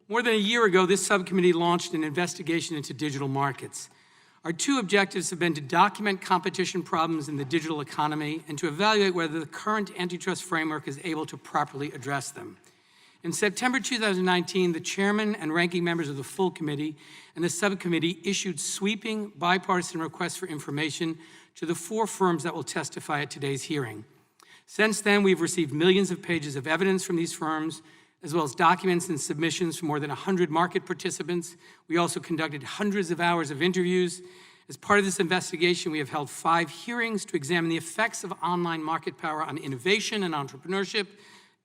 More than a year ago, this subcommittee launched an investigation into digital markets. Our two objectives have been to document competition problems in the digital economy and to evaluate whether the current antitrust framework is able to properly address them. In September 2019, the chairman and ranking members of the full committee and the subcommittee issued sweeping bipartisan requests for information to the 4 firms that will testify at today's hearing. Since then, we've received millions of pages of evidence from these firms, as well as documents and submissions from more than 100 market participants. We also conducted hundreds of hours of interviews. As part of this investigation, we have held 5 hearings to examine the effects of online market power on innovation and entrepreneurship,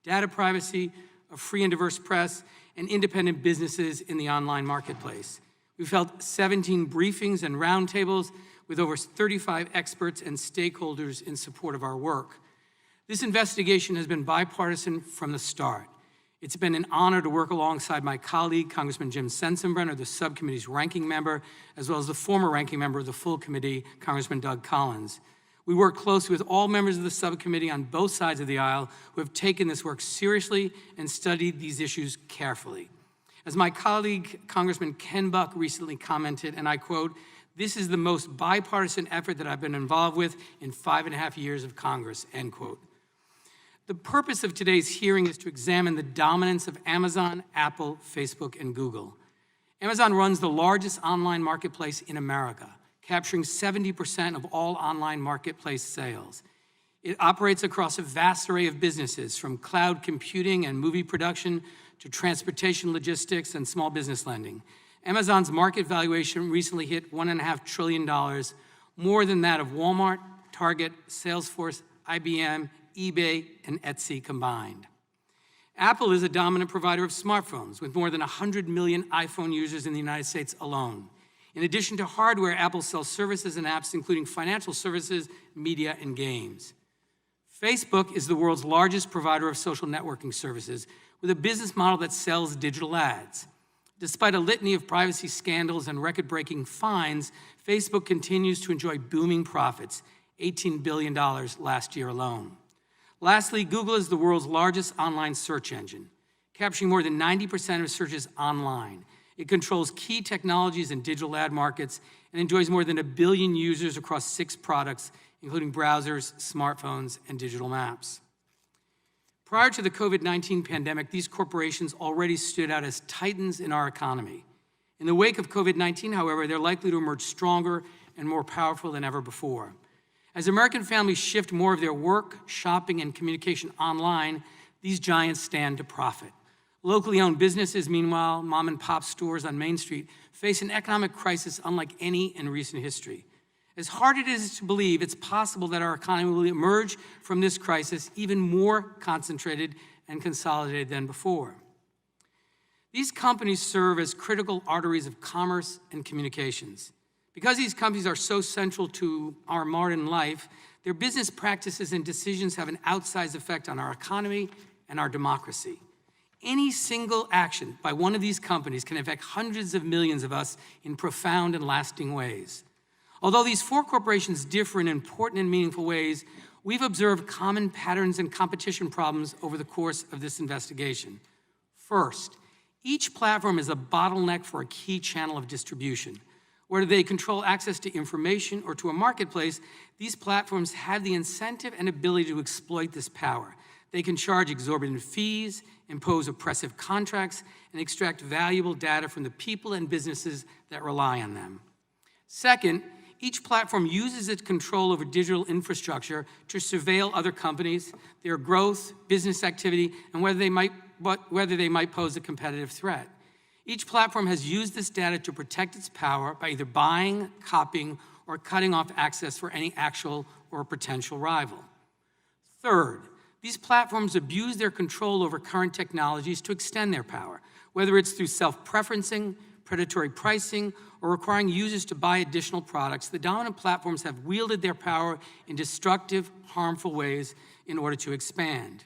data privacy, a free and diverse press, and independent businesses in the online marketplace. We've held 17 briefings and roundtables with over 35 experts and stakeholders in support of our work. This investigation has been bipartisan from the start. It's been an honor to work alongside my colleague, Congressman Jim Sensenbrenner, the subcommittee's ranking member, as well as the former ranking member of the full committee, Congressman Doug Collins. We work closely with all members of the subcommittee on both sides of the aisle who have taken this work seriously and studied these issues carefully. As my colleague, Congressman Ken Buck, recently commented, and I quote, "This is the most bipartisan effort that I've been involved with in 5.5 years of Congress," end quote. The purpose of today's hearing is to examine the dominance of Amazon, Apple, Facebook, and Google. Amazon runs the largest online marketplace in America, capturing 70% of all online marketplace sales. It operates across a vast array of businesses, from cloud computing and movie production to transportation logistics and small business lending. Amazon's market valuation recently hit $1.5 trillion, more than that of Walmart, Target, Salesforce, IBM, eBay, and Etsy combined. Apple is a dominant provider of smartphones with more than 100 million iPhone users in the United States alone. In addition to hardware, Apple sells services and apps including financial services, media, and games. Facebook is the world's largest provider of social networking services with a business model that sells digital ads. Despite a litany of privacy scandals and record-breaking fines, Facebook continues to enjoy booming profits, $18 billion last year alone. Lastly, Google is the world's largest online search engine, capturing more than 90% of searches online. It controls key technologies and digital ad markets and enjoys more than 1 billion users across 6 products, including browsers, smartphones, and digital maps. Prior to the COVID-19 pandemic, these corporations already stood out as titans in our economy. In the wake of COVID-19, however, they're likely to emerge stronger and more powerful than ever before. As American families shift more of their work, shopping, and communication online, these giants stand to profit. Locally owned businesses, meanwhile, mom and pop stores on Main Street, face an economic crisis unlike any in recent history. As hard it is to believe, it's possible that our economy will emerge from this crisis even more concentrated and consolidated than before. These companies serve as critical arteries of commerce and communications. Because these companies are so central to our modern life, their business practices and decisions have an outsized effect on our economy and our democracy. Any single action by one of these companies can affect hundreds of millions of us in profound and lasting ways. Although these 4 corporations differ in important and meaningful ways, we've observed common patterns and competition problems over the course of this investigation. First, each platform is a bottleneck for a key channel of distribution. Whether they control access to information or to a marketplace, these platforms have the incentive and ability to exploit this power. They can charge exorbitant fees, impose oppressive contracts, and extract valuable data from the people and businesses that rely on them. Second, each platform uses its control over digital infrastructure to surveil other companies, their growth, business activity, and whether they might pose a competitive threat. Each platform has used this data to protect its power by either buying, copying, or cutting off access for any actual or potential rival. Third, these platforms abuse their control over current technologies to extend their power, whether it's through self-preferencing, predatory pricing, or requiring users to buy additional products. The dominant platforms have wielded their power in destructive, harmful ways in order to expand.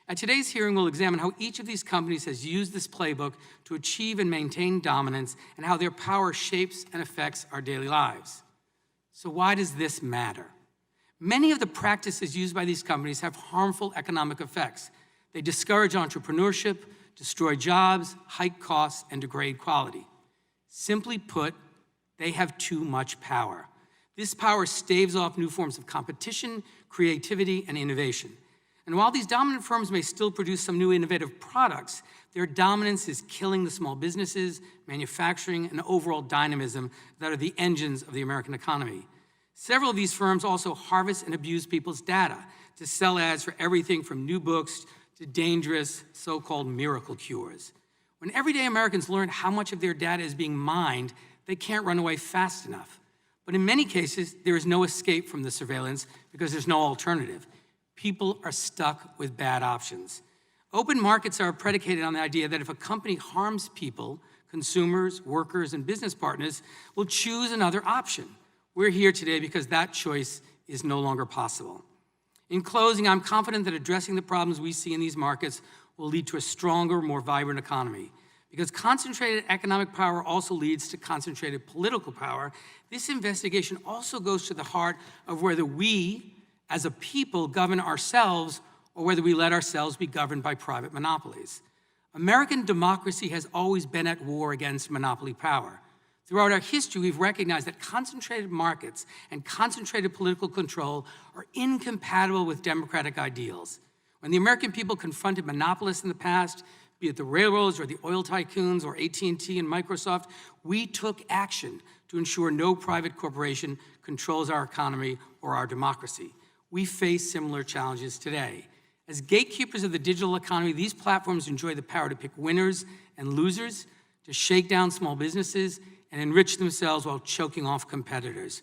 At today's hearing, we'll examine how each of these companies has used this playbook to achieve and maintain dominance and how their power shapes and affects our daily lives. So why does this matter? Many of the practices used by these companies have harmful economic effects. They discourage entrepreneurship, destroy jobs, hike costs, and degrade quality. Simply put, they have too much power. This power staves off new forms of competition, creativity, and innovation. And while these dominant firms may still produce some new innovative products, their dominance is killing the small businesses, manufacturing, and overall dynamism that are the engines of the American economy. Several of these firms also harvest and abuse people's data to sell ads for everything from new books to dangerous so-called miracle cures. When everyday Americans learn how much of their data is being mined, they can't run away fast enough. But in many cases, there is no escape from the surveillance because there's no alternative. People are stuck with bad options. Open markets are predicated on the idea that if a company harms people, consumers, workers, and business partners will choose another option. We're here today because that choice is no longer possible. In closing, I'm confident that addressing the problems we see in these markets will lead to a stronger, more vibrant economy. Because concentrated economic power also leads to concentrated political power, this investigation also goes to the heart of whether we, as a people, govern ourselves or whether we let ourselves be governed by private monopolies. American democracy has always been at war against monopoly power. Throughout our history, we've recognized that concentrated markets and concentrated political control are incompatible with democratic ideals. When the American people confronted monopolists in the past, be it the railroads or the oil tycoons or AT&T and Microsoft, we took action to ensure no private corporation controls our economy or our democracy. We face similar challenges today. As gatekeepers of the digital economy, these platforms enjoy the power to pick winners and losers, to shake down small businesses, and enrich themselves while choking off competitors.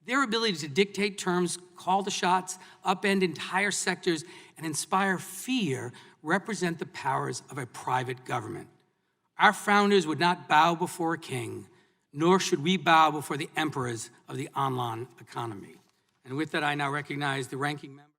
Their ability to dictate terms, call the shots, upend entire sectors, and inspire fear represent the powers of a private government. Our founders would not bow before a king, nor should we bow before the emperors of the online economy. And with that, I now recognize the ranking member.